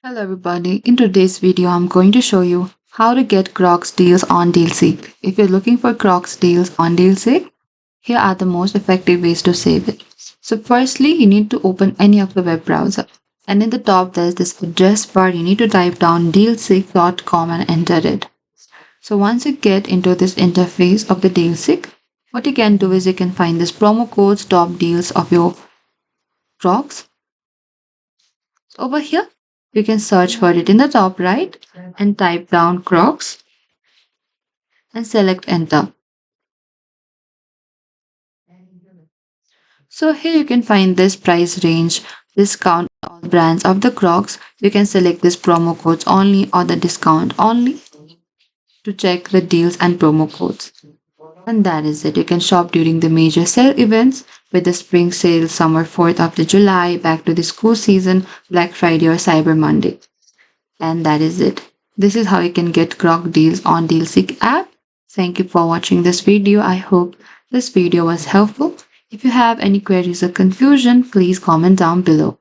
Hello everybody, in today's video I'm going to show you how to get Crocs deals on DealSeek. If you're looking for Crocs deals on DealSeek, here are the most effective ways to save it. So firstly, you need to open any of the web browser. And in the top there's this address bar, you need to type down dealseek.com and enter it. So once you get into this interface of the DealSeek, what you can do is you can find this promo codes, top deals of your Crocs. So over here, you can search for it in the top right and type down Crocs and select enter. So here you can find this price range, discount all brands of the Crocs. You can select this promo codes only or the discount only to check the deals and promo codes. And that is it. You can shop during the major sale events with the spring sale, summer 4th of the July, back to the school season, Black Friday or Cyber Monday. And that is it. This is how you can get Croc deals on DealSeek app. Thank you for watching this video. I hope this video was helpful. If you have any queries or confusion, please comment down below.